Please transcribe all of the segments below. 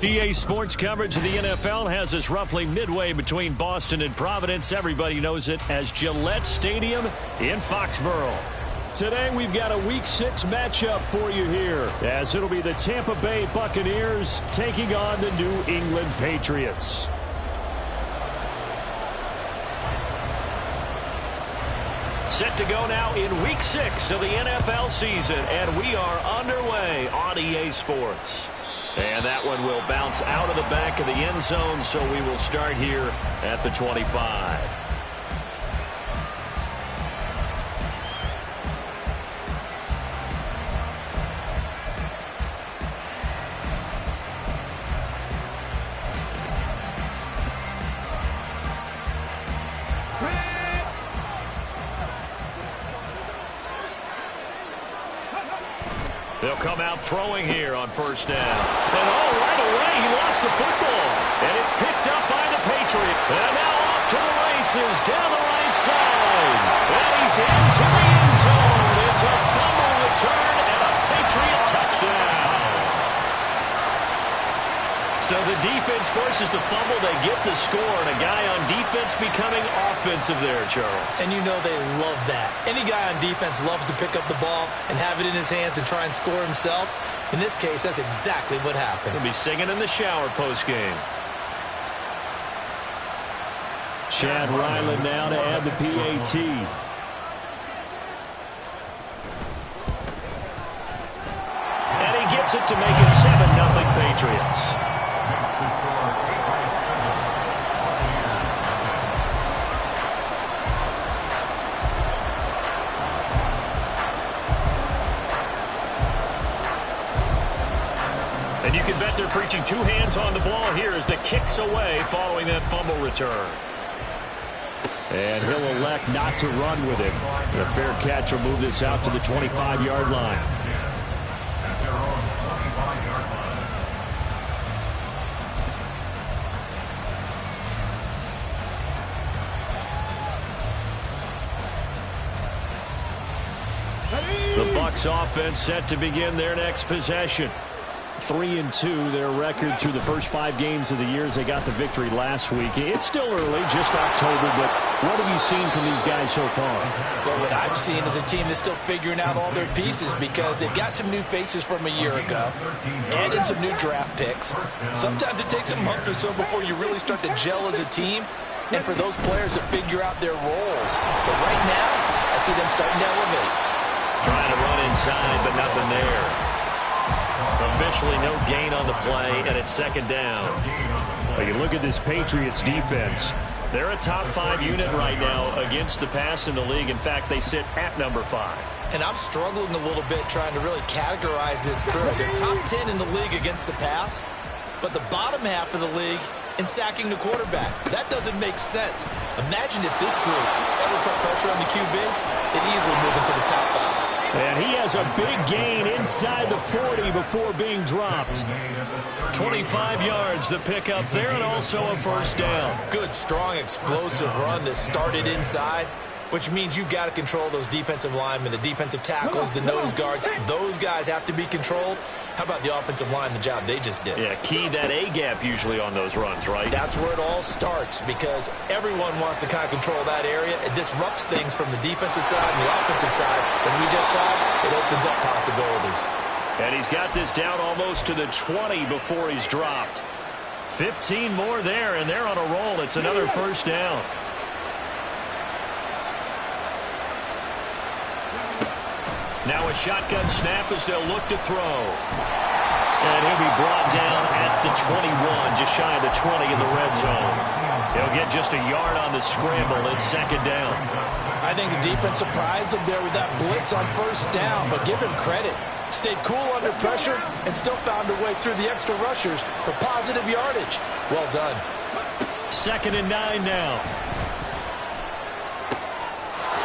EA Sports coverage of the NFL has us roughly midway between Boston and Providence. Everybody knows it as Gillette Stadium in Foxborough. Today we've got a Week 6 matchup for you here, as it'll be the Tampa Bay Buccaneers taking on the New England Patriots. Set to go now in Week 6 of the NFL season, and we are underway on EA Sports. And that one will bounce out of the back of the end zone, so we will start here at the 25. They'll come out throwing here on first down. And right away, he lost the football. And it's picked up by the Patriots. And now off to the races down the right side. And he's into the end zone. It's a fumble return and a Patriot touchdown. So the defense forces the fumble. They get the score. And a guy on defense becoming offensive there, Charles. And you know they love that. Any guy on defense loves to pick up the ball and have it in his hands and try and score himself. In this case, that's exactly what happened. He'll be singing in the shower postgame. Chad Ryland now to add the PAT. And he gets it to make it 7-0 Patriots. And you can bet they're preaching two hands on the ball here as the kick's away following that fumble return. And he'll elect not to run with it. A fair catch will move this out to the 25-yard line. The Bucs offense set to begin their next possession. 3-2, their record through the first 5 games of the year as they got the victory last week. It's still early, just October, but what have you seen from these guys so far? Well, what I've seen is a team that's still figuring out all their pieces because they've got some new faces from a year ago and in some new draft picks. Sometimes it takes a month or so before you really start to gel as a team and for those players to figure out their roles. But right now, I see them starting to elevate. Trying to run inside, but nothing there. Officially no gain on the play, and it's second down. Well, you look at this Patriots defense. They're a top 5 unit right now against the pass in the league. In fact, they sit at number 5. And I'm struggling a little bit trying to really categorize this crew. They're top 10 in the league against the pass, but the bottom half of the league in sacking the quarterback. That doesn't make sense. Imagine if this group ever put pressure on the QB, they'd easily move into the top 5. And he has a big gain inside the 40 before being dropped. 25 yards, the pickup there, and also a first down. Good, strong, explosive run that started inside, which means you've got to control those defensive linemen, the defensive tackles, the nose guards. Those guys have to be controlled. How about the offensive line, the job they just did? Yeah, key that A-gap usually on those runs, right? That's where it all starts because everyone wants to kind of control that area. It disrupts things from the defensive side and the offensive side. As we just saw, it opens up possibilities. And he's got this down almost to the 20 before he's dropped. 15 more there, and they're on a roll. It's another first down. Now a shotgun snap as they'll look to throw. And he'll be brought down at the 21, just shy of the 20 in the red zone. He'll get just a yard on the scramble. It's second down. I think the defense surprised him there with that blitz on first down, but give him credit. Stayed cool under pressure and still found a way through the extra rushers for positive yardage. Well done. 2nd and 9 now.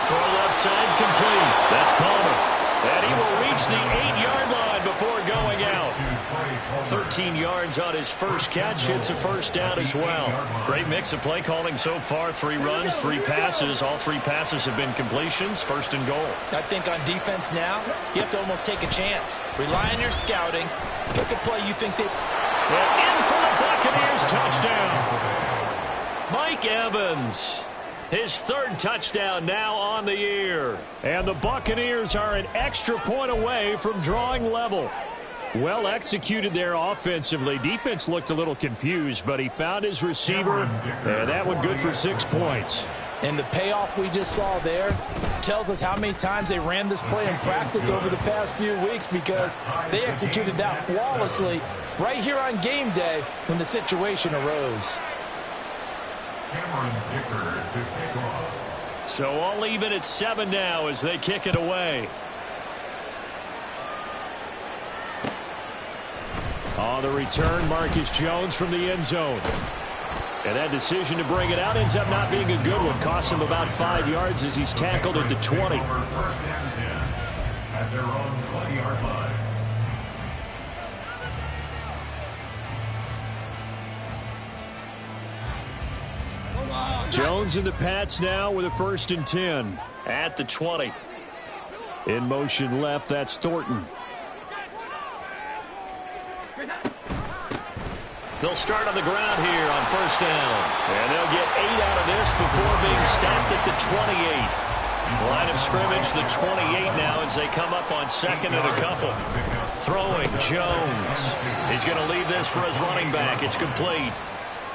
Throw left side complete. That's Palmer. And he will reach the 8-yard line before going out. 13 yards on his first catch. It's a first down as well. Great mix of play calling so far. 3 runs, 3 passes. All 3 passes have been completions. 1st and goal. I think on defense now, you have to almost take a chance. Rely on your scouting. Pick a play you think they... And in for the Buccaneers touchdown. Mike Evans, his third touchdown now on the year. And the Buccaneers are an extra point away from drawing level. Well executed there offensively. Defense looked a little confused, but he found his receiver, and that one good for 6 points. And the payoff we just saw there tells us how many times they ran this play in practice over the past few weeks, because they executed that flawlessly right here on game day when the situation arose. So all even at 7 now as they kick it away. On the return, Marcus Jones from the end zone. And that decision to bring it out ends up not being a good one. Costs him about 5 yards as he's tackled at the 20. At their own 20-yard line. Jones and the Pats now with a 1st and 10. At the 20. In motion left, that's Thornton. They'll start on the ground here on 1st down. And they'll get 8 out of this before being stopped at the 28. Line of scrimmage, the 28 now as they come up on 2nd and a couple. Throwing, Jones. He's going to leave this for his running back. It's complete.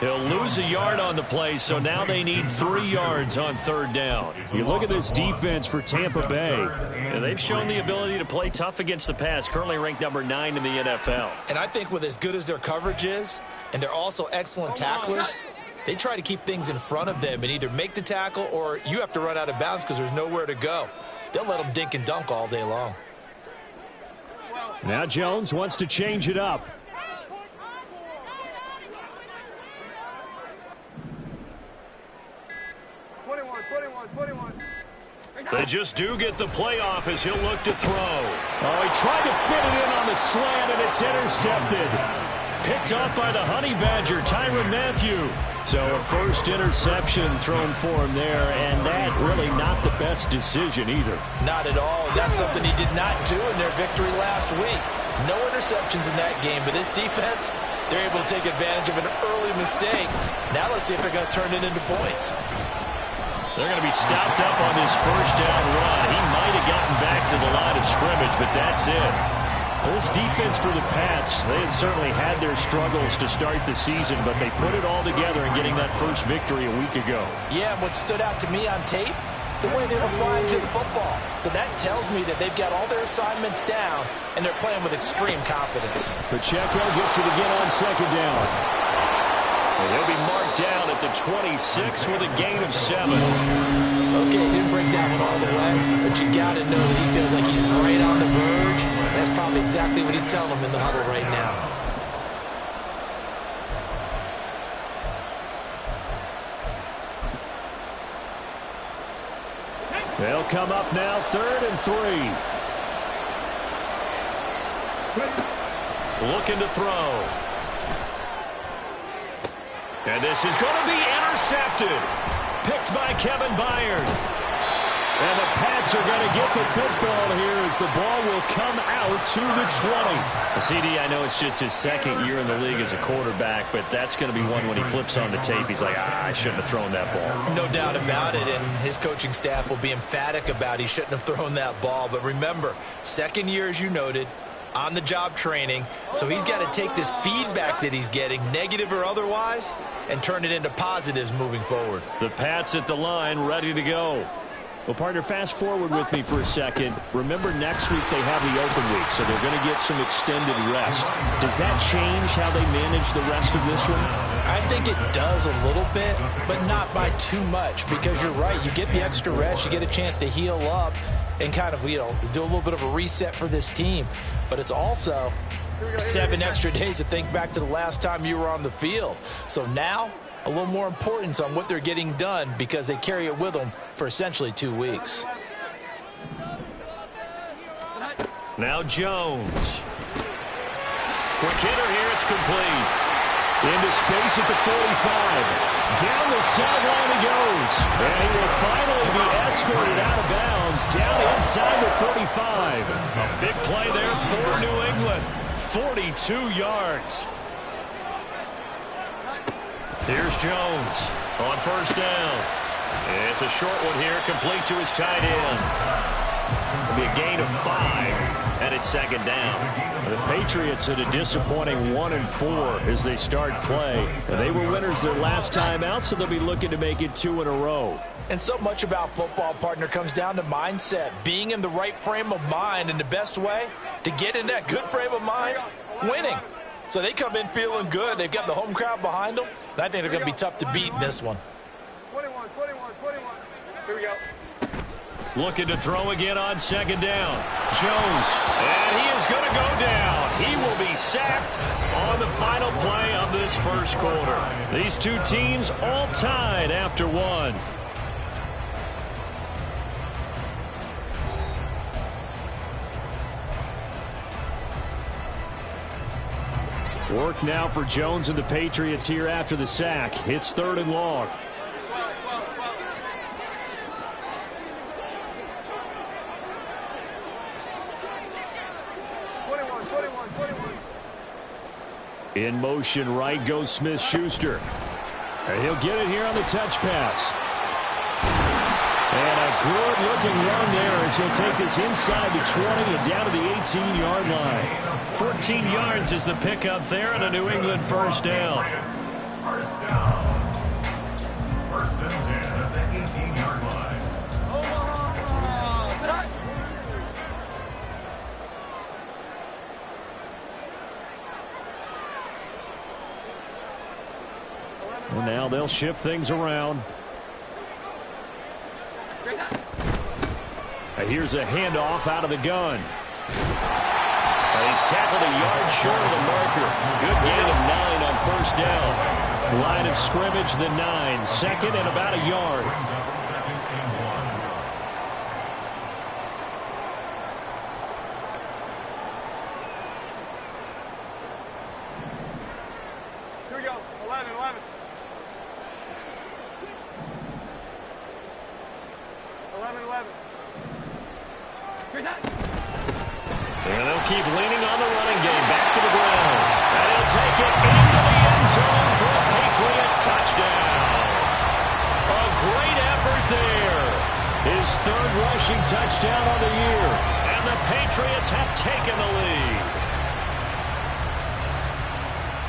He'll lose a yard on the play, so now they need 3 yards on 3rd down. You look at this defense for Tampa Bay. And they've shown the ability to play tough against the pass, currently ranked number 9 in the NFL. And I think with as good as their coverage is, and they're also excellent tacklers, they try to keep things in front of them and either make the tackle or you have to run out of bounds because there's nowhere to go. They'll let them dink and dunk all day long. Now Jones wants to change it up. They just do get the playoff as he'll look to throw. Oh, he tried to fit it in on the slant, and it's intercepted. Picked off by the Honey Badger, Tyrann Mathieu. So a 1st interception thrown for him there, and that really not the best decision either. Not at all. That's something he did not do in their victory last week. No interceptions in that game, but this defense, they're able to take advantage of an early mistake. Now let's see if they're going to turn it into points. They're going to be stopped up on this 1st down run. He might have gotten back to the line of scrimmage, but that's it. This defense for the Pats, they had certainly had their struggles to start the season, but they put it all together in getting that first victory a week ago. Yeah, and what stood out to me on tape, the way they were flying to the football. So that tells me that they've got all their assignments down, and they're playing with extreme confidence. Pacheco gets it again on 2nd down. And he'll be marked down at the 26 with a gain of 7. Okay, he didn't break that one all the way, but you got to know that he feels like he's right on the verge. And that's probably exactly what he's telling them in the huddle right now. They'll come up now 3rd and 3. Looking to throw. And this is going to be intercepted. Picked by Kevin Byard. And the Pats are going to get the football here as the ball will come out to the 20. CD, I know it's just his 2nd year in the league as a quarterback, but that's going to be one when he flips on the tape. He's like, I shouldn't have thrown that ball. No doubt about it, and his coaching staff will be emphatic about he shouldn't have thrown that ball. But remember, 2nd year, as you noted, on-the-job training, so he's got to take this feedback that he's getting, negative or otherwise, and turn it into positives moving forward. The Pats at the line, ready to go. Well, partner, fast forward with me for a second. Remember, next week they have the open week, so they're going to get some extended rest. Does that change how they manage the rest of this one? I think it does a little bit, but not by too much, because you're right. You get the extra rest, you get a chance to heal up and kind of, do a little bit of a reset for this team. But it's also 7 extra days to think back to the last time you were on the field. So now, a little more importance on what they're getting done because they carry it with them for essentially 2 weeks. Now Jones. Quick hitter here, it's complete. Into space at the 45. Down the sideline he goes. And he will finally be escorted out of bounds down inside the 35. A big play there for New England. 42 yards. Here's Jones on first down. It's a short one here, complete to his tight end. It'll be a gain of 5, and it's second down. The Patriots at a disappointing 1-4 as they start play. And they were winners their last time out, so they'll be looking to make it 2 in a row. And so much about football, partner, comes down to mindset. Being in the right frame of mind, and the best way to get in that good frame of mind, winning. So they come in feeling good. They've got the home crowd behind them. And I think they're going to be tough to beat in this one. 21. Here we go. Looking to throw again on second down. Jones, and he is going to go down. He will be sacked on the final play of this first quarter. These two teams all tied after one. Work now for Jones and the Patriots here after the sack. It's 3rd and long. In motion, right goes Smith-Schuster. And he'll get it here on the touch pass. And a good-looking run there as he'll take this inside the 20 and down to the 18-yard line. 14 yards is the pickup there and a New England first down. First down. First and 10 at the 18-yard line. And now they'll shift things around. And here's a handoff out of the gun. And he's tackled a yard short of the marker. Good gain of 9 on first down. Line of scrimmage, the 9. Second and about a yard. Here we go. 11. And they'll keep leaning on the running game. Back to the ground. And he'll take it into the end zone for a Patriot touchdown. A great effort there. His 3rd rushing touchdown on the year. And the Patriots have taken the lead.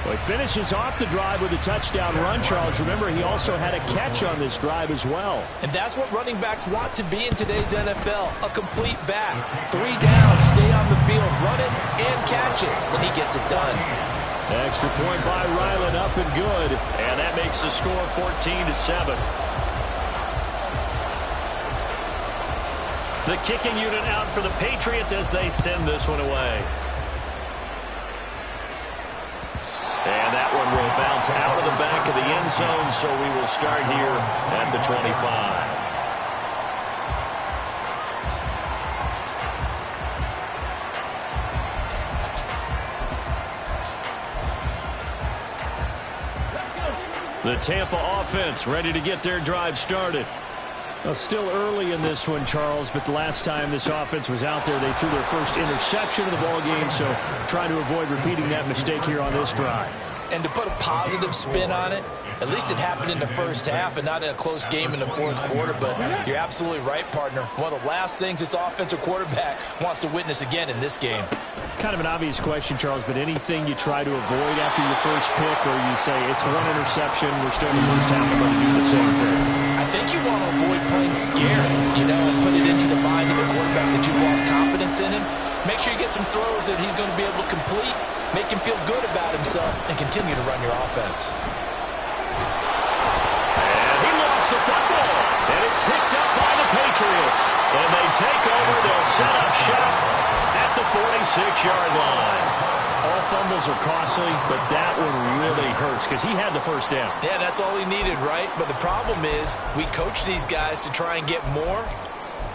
Well, he finishes off the drive with a touchdown run, Charles. Remember, he also had a catch on this drive as well. And that's what running backs want to be in today's NFL, a complete back. 3 down, stay on the field, run it, and catch it, and he gets it done. Extra point by Ryland, up and good. And that makes the score 14-7. The kicking unit out for the Patriots as they send this one away. And that one will bounce out of the back of the end zone, so we will start here at the 25. The Tampa offense ready to get their drive started. Well, still early in this one, Charles, but the last time this offense was out there, they threw their first interception of the ball game, so trying to avoid repeating that mistake here on this drive. And to put a positive spin on it, at least it happened in the first half and not in a close game in the 4th quarter, but you're absolutely right, partner. One of the last things this offensive quarterback wants to witness again in this game. Kind of an obvious question, Charles, but anything you try to avoid after your first pick, or you say it's 1 interception, we're still in the first half, I'm going to do the same thing? I think you want to avoid playing scared, and put it into the mind of the quarterback that you've lost confidence in him. Make sure you get some throws that he's going to be able to complete, make him feel good about himself, and continue to run your offense. And he lost the football, and it's picked up by the Patriots. And they take over, they'll set up shop at the 46-yard line. All fumbles are costly, but that one really hurts because he had the first down. Yeah, that's all he needed, right? But the problem is we coach these guys to try and get more,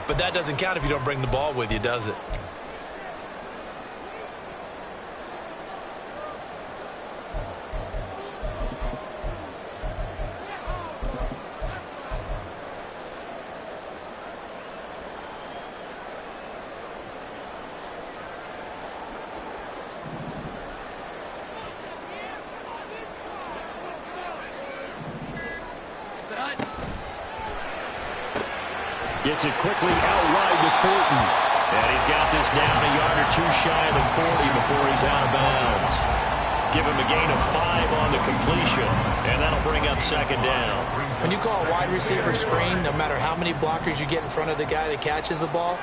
but that doesn't count if you don't bring the ball with you, does it? Gets it quickly out wide to Thornton. And he's got this down a yard or two shy of the 40 before he's out of bounds. Give him a gain of 5 on the completion, and that'll bring up second down. When you call a wide receiver screen, no matter how many blockers you get in front of the guy that catches the ball,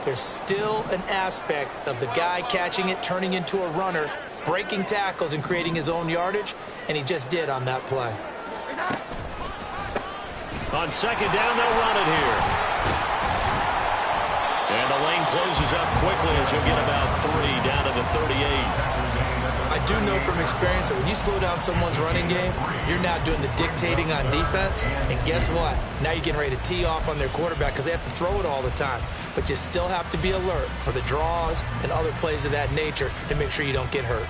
there's still an aspect of the guy catching it, turning into a runner, breaking tackles and creating his own yardage, and he just did on that play. On second down, they'll run it here. And the lane closes up quickly as he'll get about 3 down to the 38. I do know from experience that when you slow down someone's running game, you're now doing the dictating on defense. And guess what? Now you're getting ready to tee off on their quarterback because they have to throw it all the time. But you still have to be alert for the draws and other plays of that nature to make sure you don't get hurt.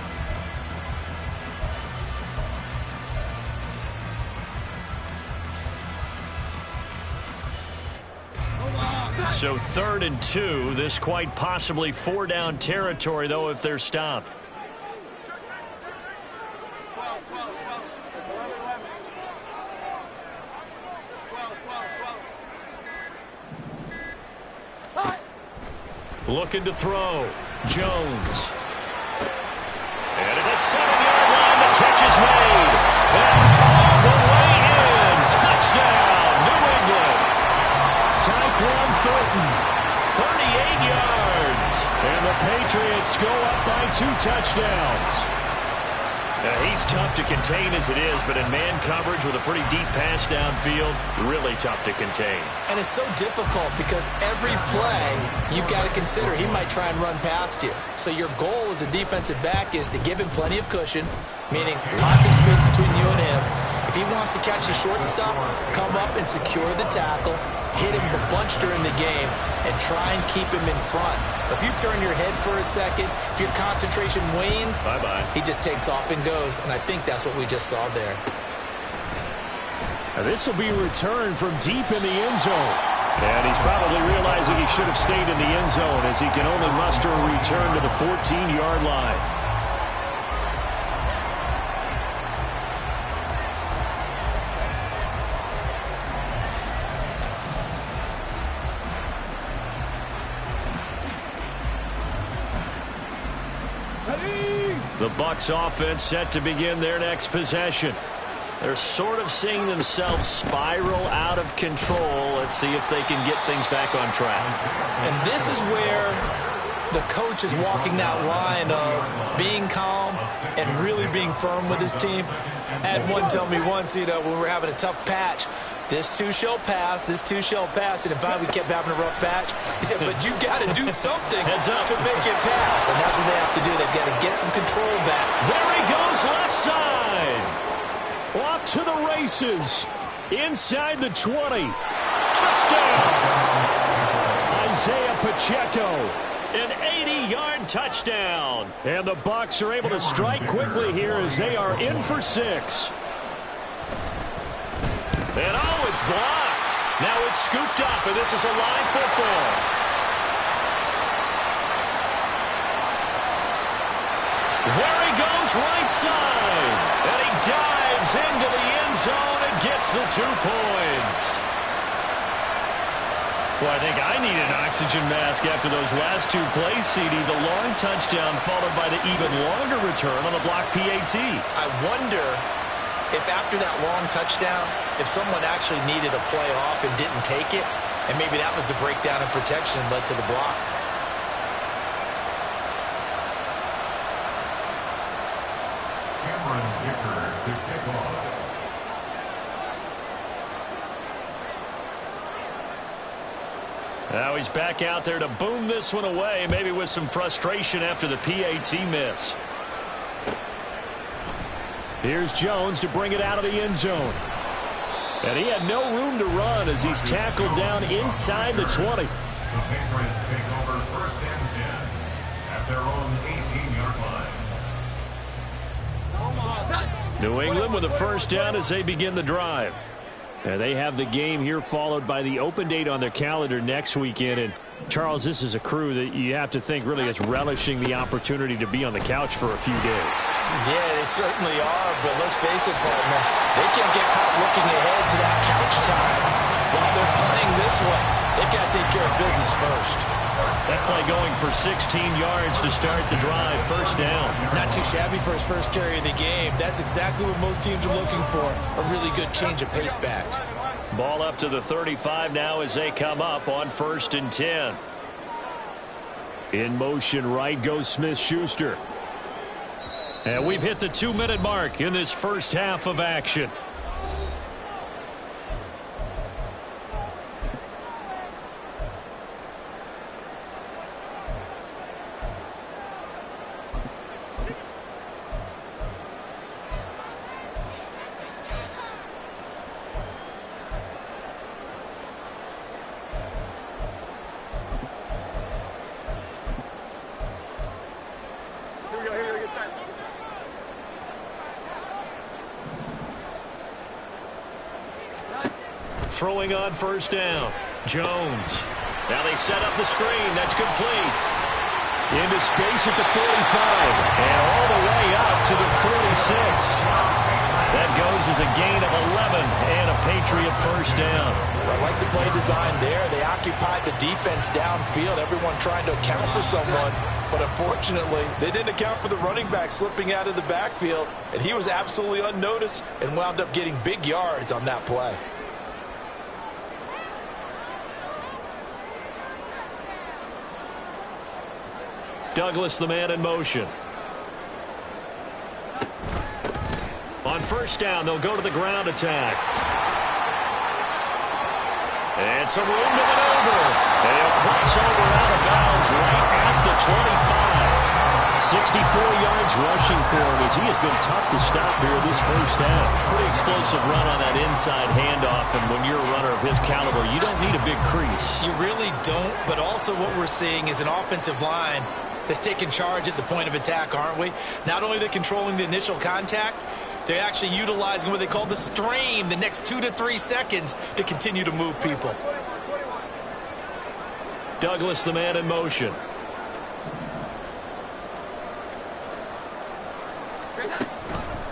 So 3rd and 2. This quite possibly 4-down territory, though, if they're stopped. Looking to throw. Jones. And at the 7-yard line, the catch is made. And all the way in. Touchdown, New England. Tyquan Thornton. 38 yards. And the Patriots go up by 2 touchdowns. He's tough to contain as it is, but in man coverage with a pretty deep pass downfield, really tough to contain. And it's so difficult because every play you've got to consider he might try and run past you. So your goal as a defensive back is to give him plenty of cushion, meaning lots of space between you and him. If he wants to catch the short stuff, come up and secure the tackle, hit him a bunch during the game, and try and keep him in front. If you turn your head for a second, if your concentration wanes, bye-bye. He just takes off and goes, and I think that's what we just saw there. Now this will be returned from deep in the end zone. And he's probably realizing he should have stayed in the end zone as he can only muster a return to the 14-yard line. The Bucs offense set to begin their next possession. They're sort of seeing themselves spiral out of control. Let's see if they can get things back on track. And this is where the coach is walking that line of being calm and really being firm with his team. I had one tell me once, when we were having a tough patch, this too shall pass, this too shall pass. And in fact, we kept having a rough patch. He said, but you got to do something to make it pass. And that's what they have to do. They've got to get some control back. There he goes, left side. Off to the races. Inside the 20. Touchdown. Isaiah Pacheco. An 80-yard touchdown. And the Bucs are able to strike quickly here as they are in for 6. And oh, it's blocked. Now it's scooped up, and this is a live football. There he goes, right side. And he dives into the end zone and gets the 2 points. Well, I think I need an oxygen mask after those last 2 plays, CD. The long touchdown followed by the even longer return on the block PAT. I wonder if after that long touchdown, if someone actually needed a play off and didn't take it, and maybe that was the breakdown in protection that led to the block. Cameron Dicker to kick off. Now he's back out there to boom this one away, maybe with some frustration after the PAT miss. Here's Jones to bring it out of the end zone. And he had no room to run as he's tackled down inside the 20. The Patriots take over 1st and 10 at their own 18-yard line. New England with a 1st down as they begin the drive. And they have the game here followed by the open date on their calendar next weekend. And Charles, this is a crew that you have to think really is relishing the opportunity to be on the couch for a few days. Yeah, they certainly are, but let's face it, partner, they can't get caught looking ahead to that couch time while they're playing this way. They've got to take care of business first. That play going for 16 yards to start the drive. First down. Not too shabby for his first carry of the game. That's exactly what most teams are looking for. A really good change of pace back. Ball up to the 35 now as they come up on 1st and 10. In motion right goes Smith-Schuster. And we've hit the 2-minute mark in this first half of action. Throwing on 1st down. Jones. Now they set up the screen. That's complete. Into space at the 45. And all the way up to the 46. That goes as a gain of 11 and a Patriot first down. I like the play design there. They occupied the defense downfield. Everyone trying to account for someone. But unfortunately, they didn't account for the running back slipping out of the backfield. And he was absolutely unnoticed and wound up getting big yards on that play. Douglas, the man in motion. On 1st down, they'll go to the ground attack. And some room to maneuver. They'll cross over out of bounds right at the 25. 64 yards rushing for him as he has been tough to stop here this first half. Pretty explosive run on that inside handoff, and when you're a runner of his caliber, you don't need a big crease. You really don't, but also what we're seeing is an offensive line that's taking charge at the point of attack, aren't we? Not only are they controlling the initial contact, they're actually utilizing what they call the strain the next 2 to 3 seconds to continue to move people. Douglas, the man in motion.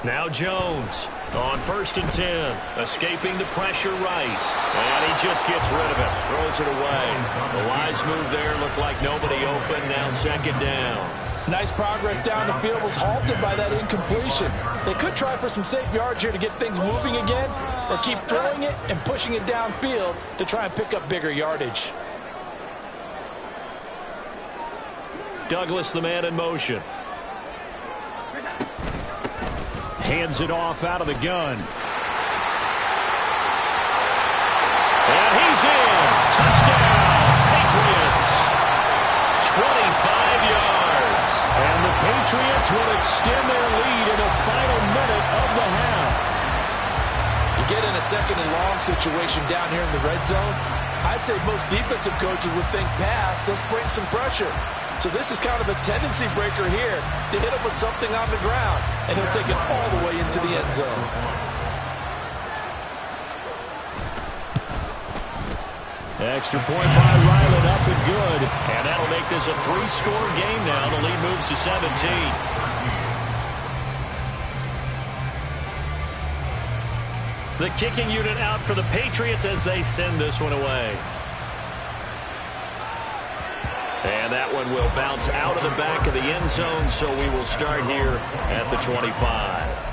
Now Jones on 1st and 10. Escaping the pressure right. And he just gets rid of it. Throws it away. The wise move there. Looked like nobody open. Now 2nd down. Nice progress down the field was halted by that incompletion. They could try for some safe yards here to get things moving again, or keep throwing it and pushing it downfield to try and pick up bigger yardage. Douglas, the man in motion. Hands it off out of the gun. And he's in. Touchdown, Patriots. 25 yards. And the Patriots will extend their lead in the final minute of the half. You get in a 2nd and long situation down here in the red zone, I'd say most defensive coaches would think pass, let's bring some pressure. So this is kind of a tendency breaker here to hit him with something on the ground, and he'll take it all the way into the end zone. Extra point by Ryland, up and good. And that'll make this a 3-score game now. The lead moves to 17. The kicking unit out for the Patriots as they send this one away. And that one will bounce out of the back of the end zone, so we will start here at the 25.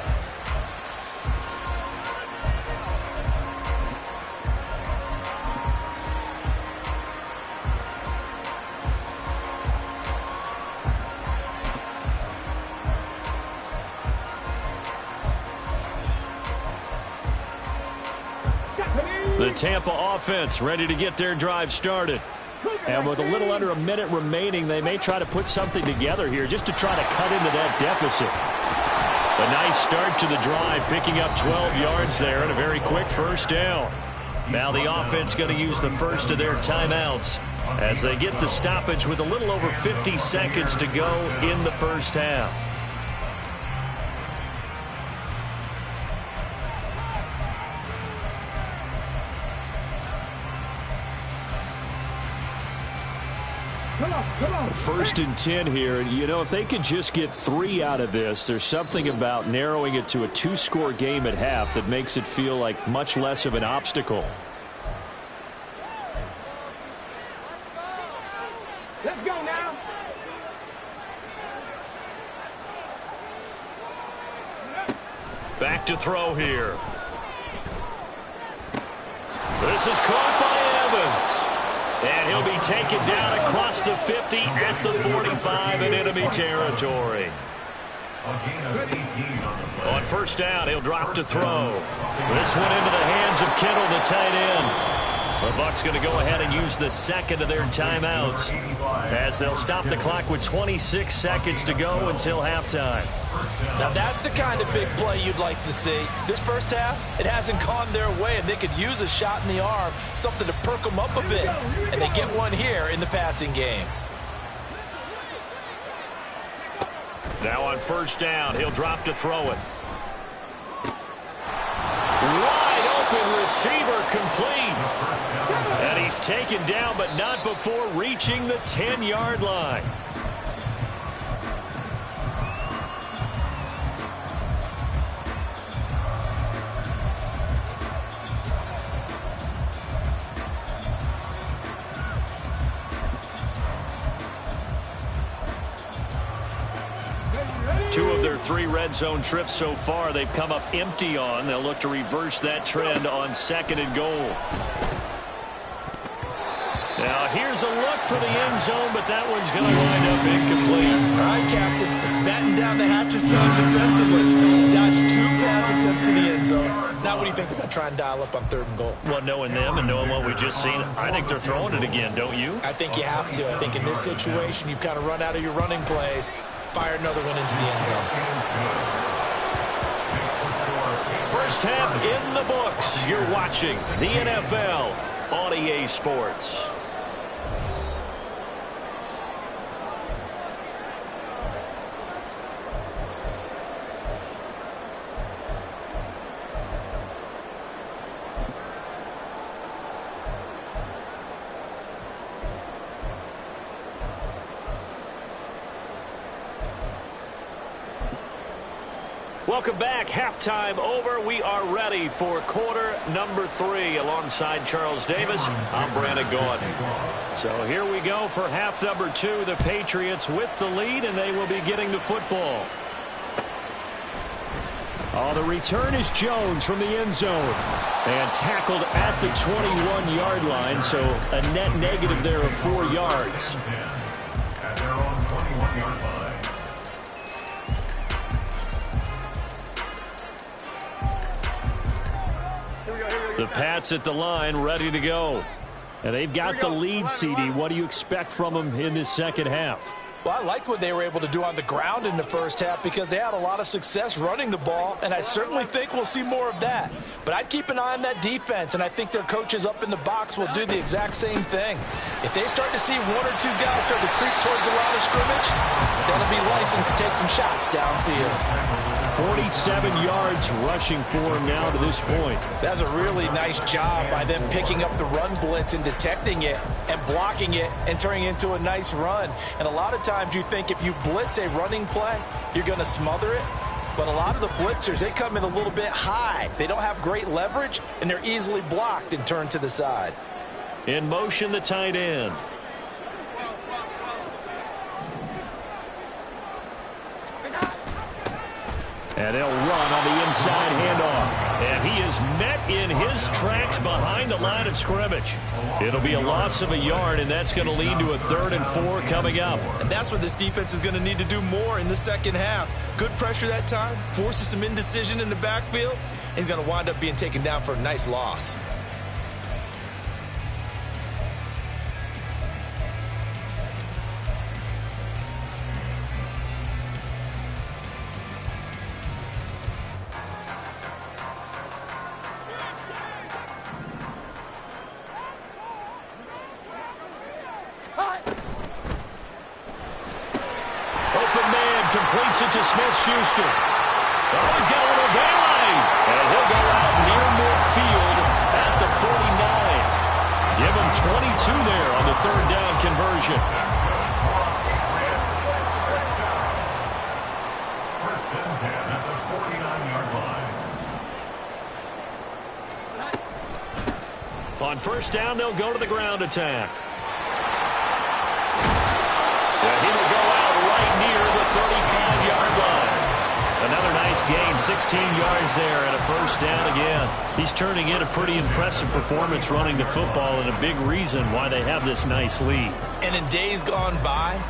The Tampa offense ready to get their drive started. And with a little under a minute remaining, they may try to put something together here just to try to cut into that deficit. A nice start to the drive, picking up 12 yards there and a very quick first down. Now the offense going to use the first of their timeouts as they get the stoppage with a little over 50 seconds to go in the first half. First and 10 here, and you know, if they could just get 3 out of this, there's something about narrowing it to a 2-score game at half that makes it feel like much less of an obstacle. to throw here. This is caught by Evans. And he'll be taken down across the 50 at the 45 in enemy territory. On first down, he'll drop to throw. This one into the hands of Kittle, the tight end. The Bucs going to go ahead and use the second of their timeouts as they'll stop the clock with 26 seconds to go until halftime. Now that's the kind of big play you'd like to see. This first half, it hasn't gone their way, and they could use a shot in the arm, something to perk them up a bit. And they get one here in the passing game. Now on first down, he'll drop to throw it. Wide open receiver complete. And he's taken down, but not before reaching the 10-yard line. Two of their 3 red zone trips so far, they've come up empty on. They'll look to reverse that trend on second and goal. Now, here's a look for the end zone, but that one's going to wind up incomplete. All right, Captain. It's batten down the hatches time defensively. Dodged 2 pass attempts to the end zone. Now, what do you think they're going to try and dial up on 3rd and goal? Well, knowing them and knowing what we just seen, I think they're throwing it again, don't you? I think you have to. I think in this situation, you've kind of run out of your running plays. Fire another one into the end zone. First half in the books. You're watching the NFL on EA Sports. Welcome back. Halftime over. We are ready for quarter number 3. Alongside Charles Davis, I'm Brandon Gordon. So here we go for half number 2. The Patriots with the lead, and they will be getting the football. Oh, the return is Jones from the end zone. And tackled at the 21-yard line, so a net negative there of 4 yards. At their own 21-yard line. The Pats at the line, ready to go. And they've got the lead, CD. What do you expect from them in this second half? Well, I liked what they were able to do on the ground in the first half because they had a lot of success running the ball, and I certainly think we'll see more of that. But I'd keep an eye on that defense, and I think their coaches up in the box will do the exact same thing. If they start to see 1 or 2 guys start to creep towards the line of scrimmage, that'll be licensed to take some shots downfield. 47 yards rushing for him now to this point. That's a really nice job by them picking up the run blitz and detecting it and blocking it and turning it into a nice run. And a lot of times you think if you blitz a running play, you're going to smother it. But a lot of the blitzers, they come in a little bit high. They don't have great leverage, and they're easily blocked and turned to the side. In motion, the tight end. And they'll run on the inside handoff. And he is met in his tracks behind the line of scrimmage. It'll be a loss of a yard, and that's going to lead to a 3rd and 4 coming up. And that's what this defense is going to need to do more in the second half. Good pressure that time, forces some indecision in the backfield. And he's going to wind up being taken down for a nice loss. Completes it to Smith-Schuster. Oh, he's got a little daylight. And he'll go out near midfield at the 49. Give him 22 there on the 3rd down conversion. First and 10 at the 49-yard line. On first down, they'll go to the ground attack. Yeah, he will go out right near the 35-yard line. Another nice Bucs gain 16 yards there and a first down again. He's turning in a pretty impressive performance running the football, and a big reason why they have this nice lead. And in days gone by,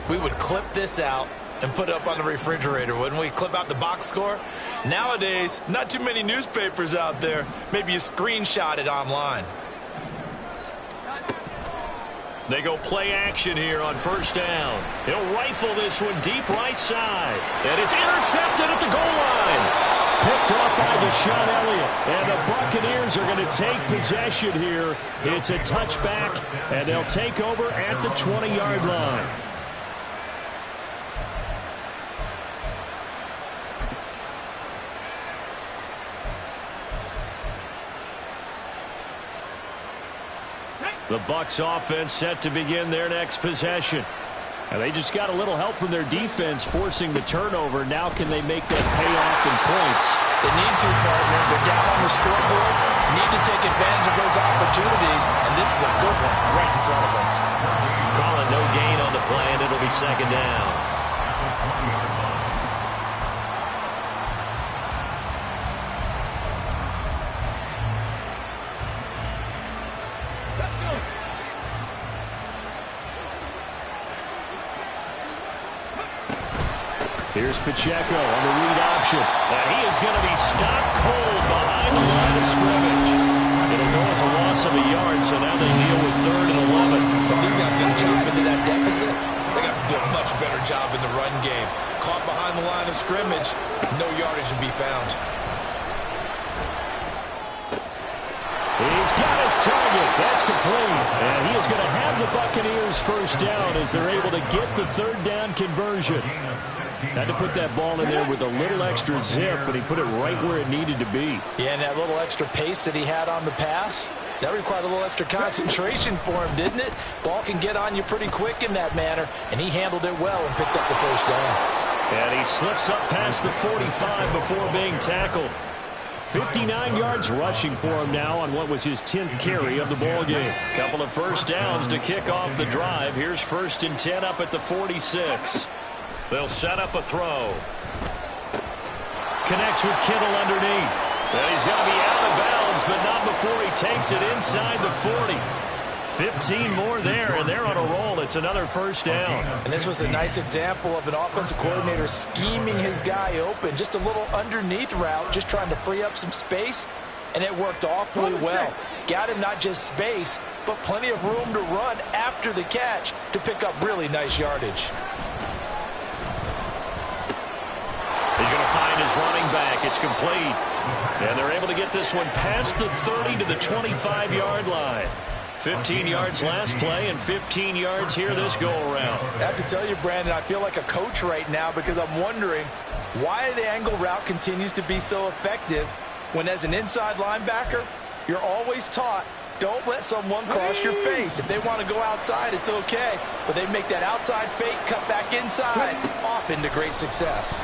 we would clip this out and put it up on the refrigerator, wouldn't we? Clip out the box score. Nowadays, not too many newspapers out there. Maybe you screenshot it online. They go play action here on first down. He'll rifle this one deep right side. And it's intercepted at the goal line. Picked off by Deshaun Elliott. And the Buccaneers are going to take possession here. It's a touchback, and they'll take over at the 20-yard line. The Bucs offense set to begin their next possession. And they just got a little help from their defense forcing the turnover. Now can they make that pay off in points? They need to, partner. They're down on the scoreboard. Need to take advantage of those opportunities. And this is a good one right in front of them. Call it no gain on the play, and it'll be second down. Here's Pacheco on the read option. And he is going to be stopped cold behind the line of scrimmage. It'll go as a loss of a yard, so now they deal with 3rd and 11. If these guys are going to chop into that deficit, they got to do a much better job in the run game. Caught behind the line of scrimmage, no yardage to be found. He's got his target. That's complete. And he is going to have the Buccaneers first down as they're able to get the 3rd down conversion. Had to put that ball in there with a little extra zip, but he put it right where it needed to be. Yeah, and that little extra pace that he had on the pass, that required a little extra concentration for him, didn't it? Ball can get on you pretty quick in that manner, and he handled it well and picked up the first down. And he slips up past the 45 before being tackled. 59 yards rushing for him now on what was his 10th carry of the ball game. Couple of first downs to kick off the drive. Here's 1st and 10 up at the 46. They'll set up a throw. Connects with Kittle underneath. And he's going to be out of bounds, but not before he takes it inside the 40. 15 more there, and they're on a roll. It's another first down. And this was a nice example of an offensive coordinator scheming his guy open. Just a little underneath route, just trying to free up some space, and it worked awfully well. Got him not just space, but plenty of room to run after the catch to pick up really nice yardage. He's going to find his running back. It's complete. And they're able to get this one past the 30 to the 25-yard line. 15 yards last play and 15 yards here this go-around. I have to tell you, Brandon, I feel like a coach right now because I'm wondering why the angle route continues to be so effective when, as an inside linebacker, you're always taught, don't let someone cross your face. If they want to go outside, it's okay. But they make that outside fake, cut back inside, often to great success.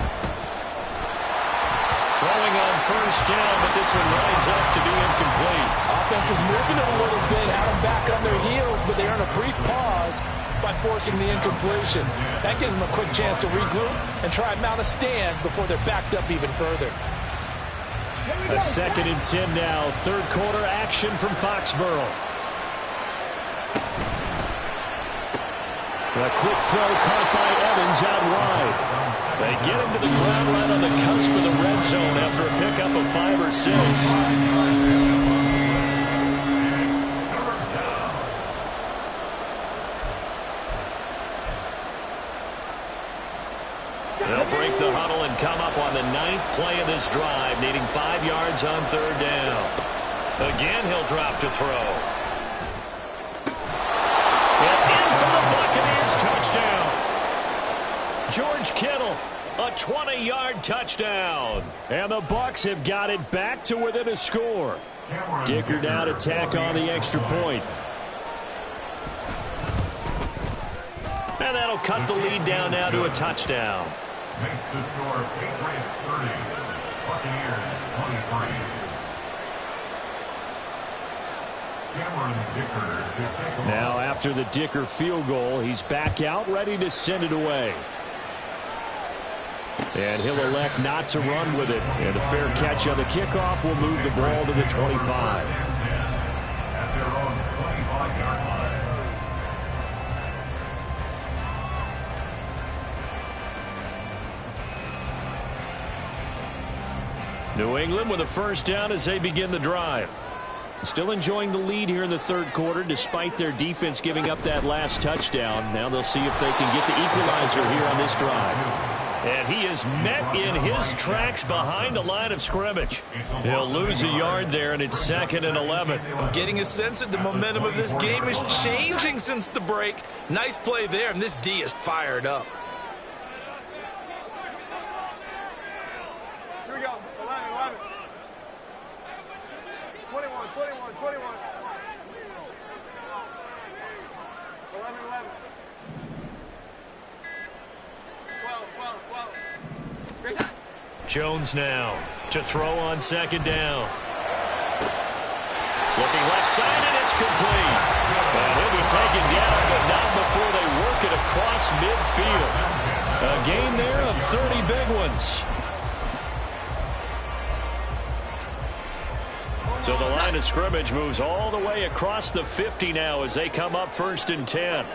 Throwing on first down, but this one lines up to be incomplete. Offense was moving it a little bit, had them back on their heels, but they earn a brief pause by forcing the incompletion. That gives them a quick chance to regroup and try and mount a stand before they're backed up even further. A 2nd and 10 now. 3rd quarter action from Foxborough. A quick throw caught by Evans out wide. They get him to the ground right on the cusp of the red zone after a pickup of 5 or 6. They'll break the huddle and come up on the 9th play of this drive, needing 5 yards on 3rd down. Again, he'll drop to throw. And in for the Buccaneers touchdown. George Kittle, a 20-yard touchdown. And the Bucs have got it back to within a score. Dicker now to tack on the extra point. And that'll cut the lead down now to a touchdown. Makes the score Patriots 30, Buccaneers 23. Now after the Dicker field goal, he's back out ready to send it away. And he'll elect not to run with it. And a fair catch on the kickoff will move the ball to the 25. At their own 25-yard line. New England with a first down as they begin the drive. Still enjoying the lead here in the third quarter despite their defense giving up that last touchdown. Now they'll see if they can get the equalizer here on this drive. And he is met in his tracks behind the line of scrimmage. He'll lose a yard there, and it's 2nd and 11. I'm getting a sense that the momentum of this game is changing since the break. Nice play there, and this D is fired up. Here we go. 11. 21. 11. 12. Jones now to throw on 2nd down. Looking left side, and it's complete. And he'll be taken down, but not before they work it across midfield. A gain there of 30 big ones. So the line of scrimmage moves all the way across the 50 now as they come up 1st and 10.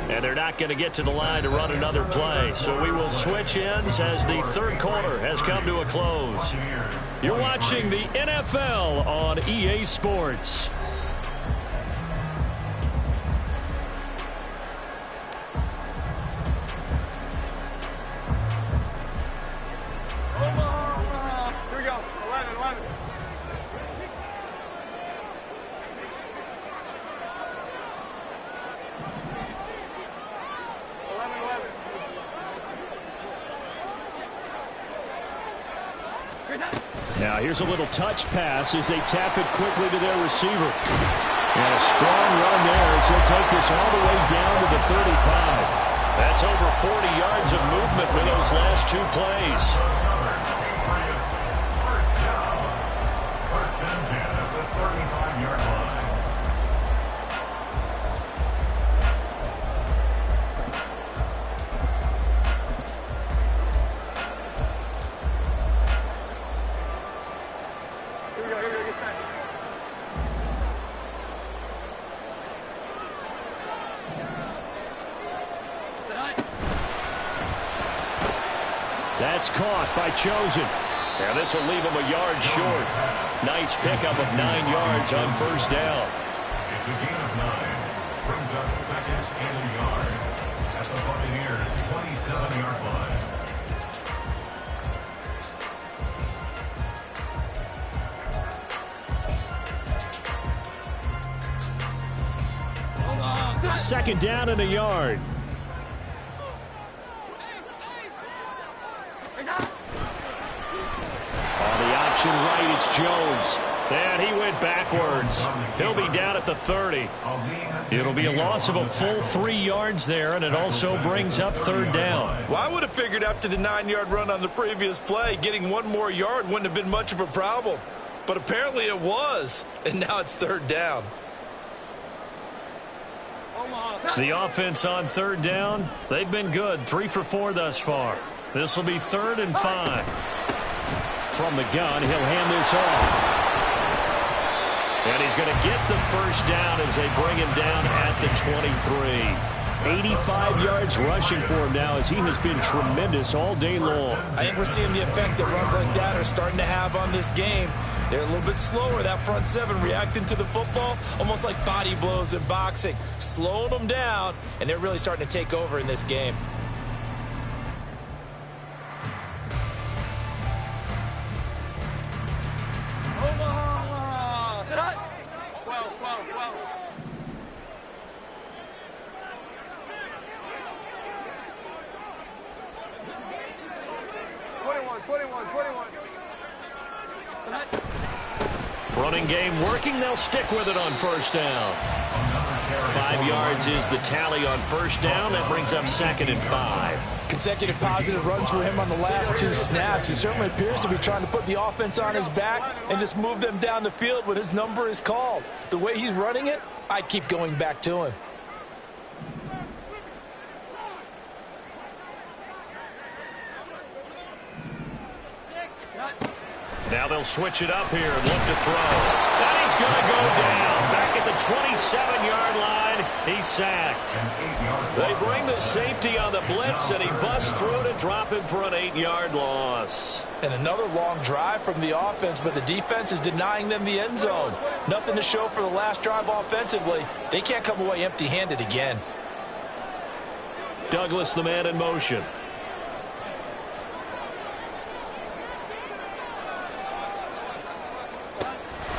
And they're not going to get to the line to run another play. So we will switch ends as the third quarter has come to a close. You're watching the NFL on EA Sports. Here we go. 11. 11. Now here's a little touch pass as they tap it quickly to their receiver. And a strong run there as he'll take this all the way down to the 35. That's over 40 yards of movement with those last 2 plays. Patriots, first down. 1st and 10 at the 35-yard line. Here we go. Get set. That's caught by Chosen. Now this will leave him a yard short. Nice pickup of 9 yards on 1st down. It's a gain of 9. Brings up 2nd and a yard at the Buccaneers' 27-yard line. Second down and a yard. On the option right, it's Jones. And he went backwards. He'll be down at the 30. It'll be a loss of a full 3 yards there, and it also brings up 3rd down. Well, I would have figured after the 9-yard run on the previous play, getting 1 more yard wouldn't have been much of a problem. But apparently it was, and now it's 3rd down. The offense on 3rd down, they've been good. 3 for 4 thus far. This will be 3rd and 5. From the gun, he'll hand this off. And he's going to get the first down as they bring him down at the 23. 85 yards rushing for him now as he has been tremendous all day long. I think we're seeing the effect that runs like that are starting to have on this game. They're a little bit slower, that front 7 reacting to the football, almost like body blows in boxing, slowing them down, and they're really starting to take over in this game. Running game working. They'll stick with it on 1st down. 5 yards is the tally on 1st down. That brings up 2nd and 5. Consecutive positive runs for him on the last 2 snaps. He certainly appears to be trying to put the offense on his back and just move them down the field when his number is called. The way he's running it, I'd keep going back to him. Now they'll switch it up here and look to throw. And he's going to go down. Back at the 27-yard line, he's sacked. They bring the safety on the blitz, and he busts through to drop him for an 8-yard loss. And another long drive from the offense, but the defense is denying them the end zone. Nothing to show for the last drive offensively. They can't come away empty-handed again. Douglas, the man in motion.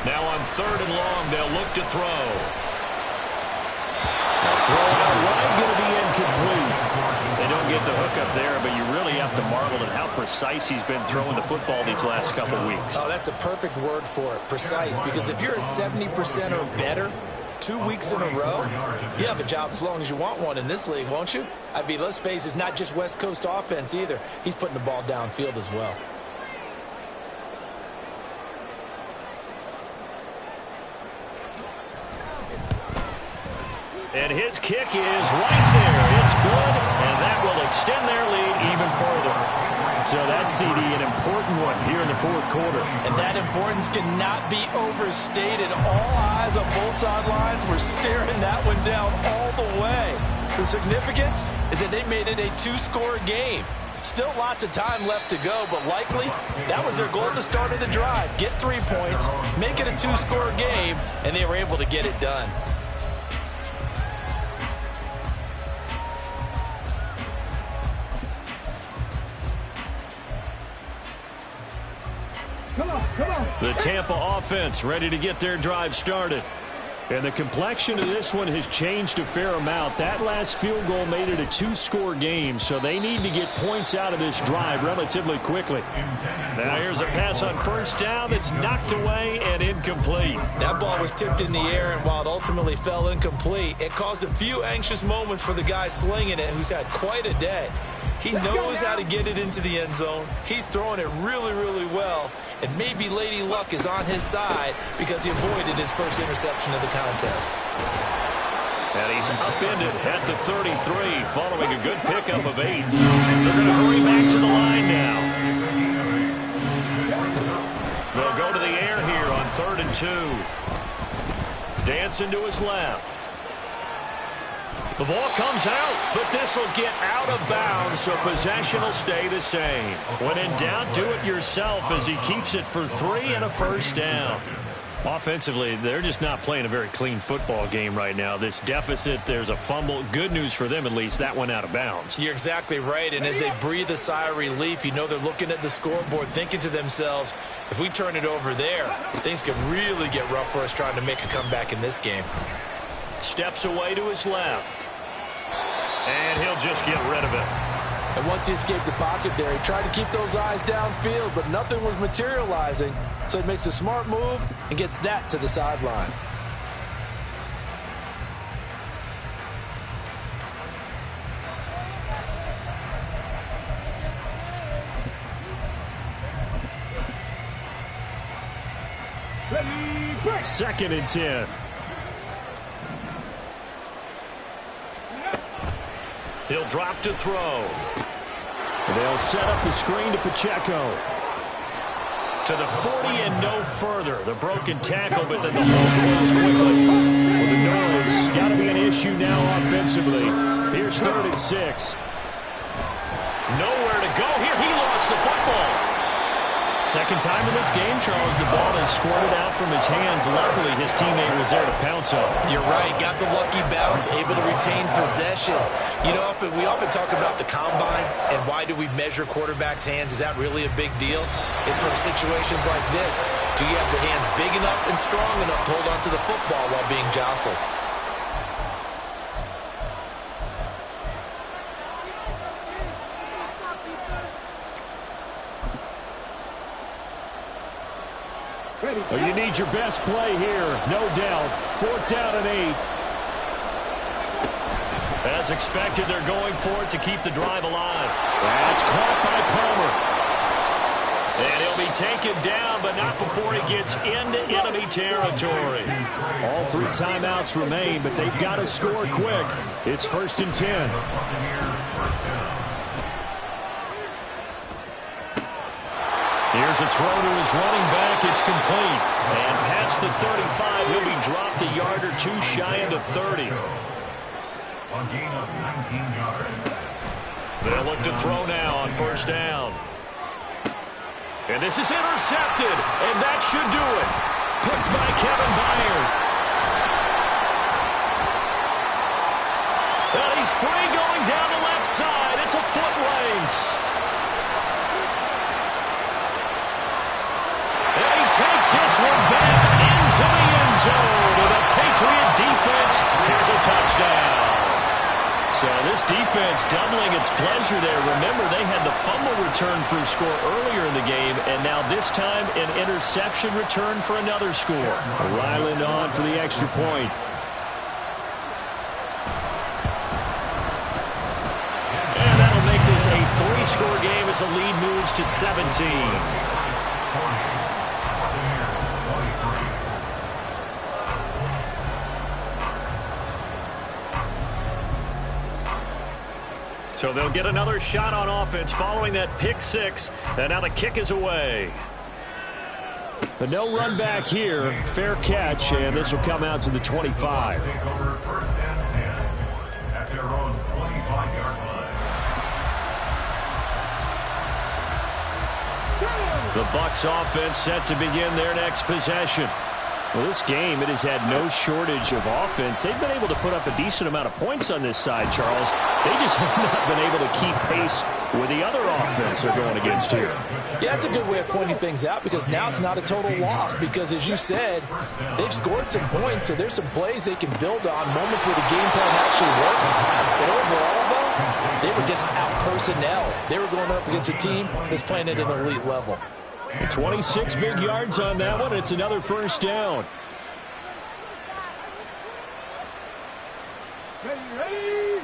Now on 3rd and long, they'll look to throw. Throw out wide, going to be incomplete. They don't get the hook up there, but you really have to marvel at how precise he's been throwing the football these last couple weeks. Oh, that's a perfect word for it, precise, because if you're at 70% or better 2 weeks in a row, you have a job as long as you want one in this league, won't you? I mean, let's face it, it's not just West Coast offense either. He's putting the ball downfield as well. And his kick is right there. It's good, and that will extend their lead even further. So that CD, an important one here in the 4th quarter. And that importance cannot be overstated. All eyes on both sidelines were staring that one down all the way. The significance is that they made it a 2-score game. Still lots of time left to go, but likely that was their goal at the start of the drive. Get 3 points, make it a 2-score game, and they were able to get it done. The Tampa offense ready to get their drive started. And the complexion of this one has changed a fair amount. That last field goal made it a 2-score game, so they need to get points out of this drive relatively quickly. Now here's a pass on 1st down that's knocked away and incomplete. That ball was tipped in the air, and while it ultimately fell incomplete, it caused a few anxious moments for the guy slinging it, who's had quite a day. He knows how to get it into the end zone. He's throwing it really, really well. And maybe Lady Luck is on his side because he avoided his first interception of the contest. And he's upended at the 33 following a good pickup of 8. They're going to hurry back to the line now. They'll go to the air here on 3rd and 2. Dancing to his left. The ball comes out, but this will get out of bounds, so possession will stay the same. When in doubt, do it yourself as he keeps it for 3 and a 1st down. Offensively, they're just not playing a very clean football game right now. This deficit, there's a fumble. Good news for them, at least. That went out of bounds. You're exactly right, and as they breathe a sigh of relief, you know they're looking at the scoreboard, thinking to themselves, if we turn it over there, things could really get rough for us trying to make a comeback in this game. Steps away to his left. And he'll just get rid of it. And once he escaped the pocket there, he tried to keep those eyes downfield, but nothing was materializing. So he makes a smart move and gets that to the sideline. Ready, 2nd and 10. He'll drop to throw. They'll set up the screen to Pacheco. To the 40 and no further. The broken tackle, but then the hole closed quickly. Well, the noise got to be an issue now offensively. Here's 3rd and 6. Nowhere to go here. He lost the football. Second time in this game, Charles, the ball has squirted out from his hands. Luckily, his teammate was there to pounce on it. You're right. Got the lucky bounce, able to retain possession. You know, we often talk about the combine and why do we measure quarterbacks' hands. Is that really a big deal? It's for situations like this. Do you have the hands big enough and strong enough to hold on to the football while being jostled? Well, you need your best play here, no doubt. 4th down and 8. As expected, they're going for it to keep the drive alive. That's caught by Palmer. And he'll be taken down, but not before he gets into enemy territory. All 3 timeouts remain, but they've got to score quick. It's 1st and 10. Here's a throw to his running back. It's complete. And past the 35, he'll be dropped a yard or two shy of the 30. A gain of 19 yards. They'll look to throw now on first down. And this is intercepted, and that should do it. Picked by Kevin Byard. And he's free going down the left side. It's a foot race. And he takes this one back into the end zone. And the Patriot defense has a touchdown. So this defense doubling its pleasure there. Remember, they had the fumble return for a score earlier in the game, and now this time an interception return for another score. Ryland on for the extra point. And that'll make this a 3-score game as the lead moves to 17. So they'll get another shot on offense following that pick 6. And now the kick is away. But no run back here. Fair catch, and this will come out to the 25. Take over first and 10 at their own 25-yard line. The Bucs offense set to begin their next possession. Well, this game, it has had no shortage of offense. They've been able to put up a decent amount of points on this side, Charles. They just have not been able to keep pace with the other offense they're going against here. Yeah, that's a good way of pointing things out because now it's not a total loss because, as you said, they've scored some points, so there's some plays they can build on, moments where the game plan actually worked. But overall, though, they were just out-personnel. They were going up against a team that's playing at an elite level. 26 big yards on that one. It's another first down. Ready.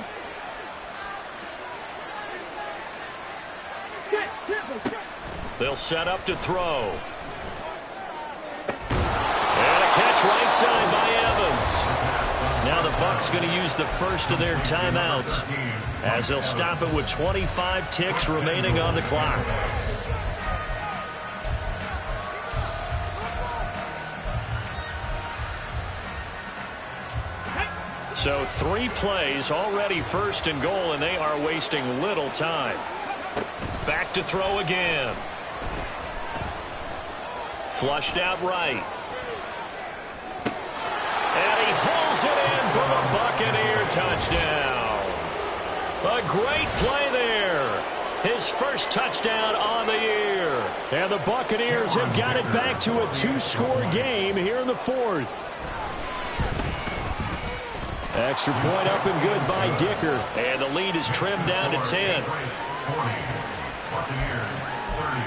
They'll set up to throw. And a catch right side by Evans. Now the Bucs going to use the first of their timeouts as they'll stop it with 25 ticks remaining on the clock. So 3 plays, already first and goal, and they are wasting little time. Back to throw again. Flushed out right. And he hauls it in for the Buccaneer touchdown. A great play there. His first touchdown on the year. And the Buccaneers have got it back to a 2-score game here in the 4th. Extra point up and good by Dicker. And the lead is trimmed down to 10. 40, Buccaneers 30.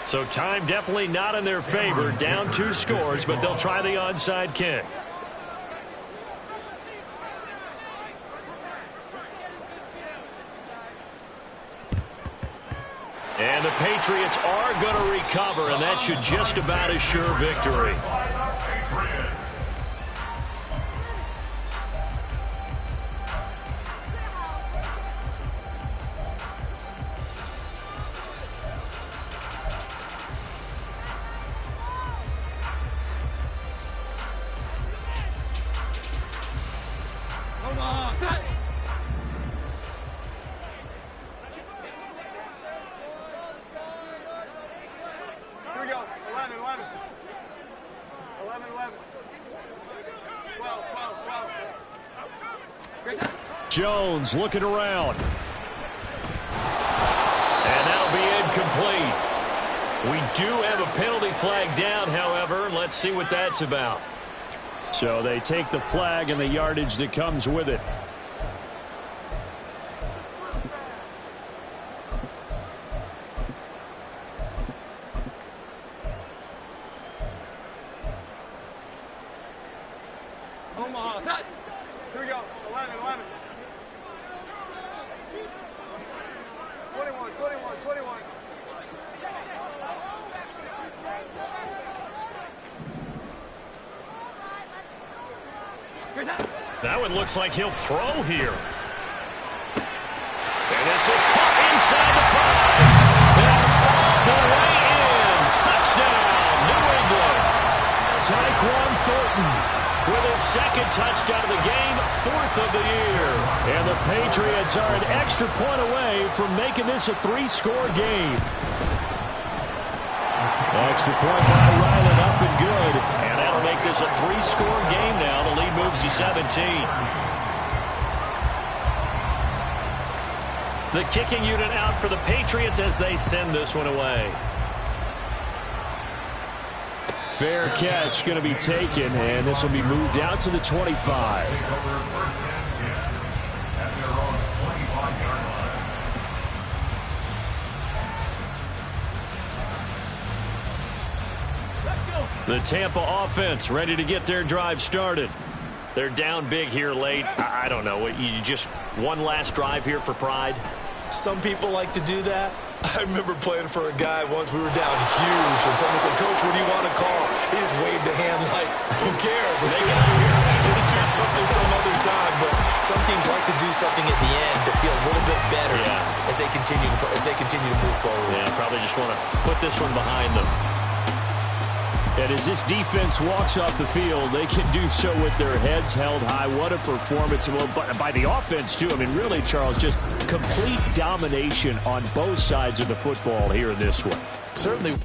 So time definitely not in their favor. Down 2 scores, but they'll try the onside kick. And the Patriots are going to recover, and that should just about assure victory. Here we go. 11. 12. Great time. Jones looking around. And that'll be incomplete. We do have a penalty flag down, however. Let's see what that's about. So they take the flag and the yardage that comes with it. Omaha. Set. Here we go. 11. 21. Great time. That one looks like he'll throw here. And this is caught inside the 5. second touchdown of the game, 4th of the year. And the Patriots are an extra point away from making this a 3-score game. Extra point by Ryland, up and good. And that'll make this a 3-score game now. The lead moves to 17. The kicking unit out for the Patriots as they send this one away. Fair catch going to be taken, and this will be moved out to the 25. The Tampa offense ready to get their drive started. They're down big here late. I don't know. You just one last drive here for pride? Some people like to do that. I remember playing for a guy once. We were down huge, and someone said, "Coach, what do you want to call?" He just waved a hand like, "Who cares? Let's get out of here. We'll do something some other time." But some teams like to do something at the end to feel a little bit better as they continue to move forward. Yeah, probably just want to put this one behind them. And as this defense walks off the field, they can do so with their heads held high. What a performance. Well, by the offense, too. I mean, really, Charles, just complete domination on both sides of the football here in this one. Certainly.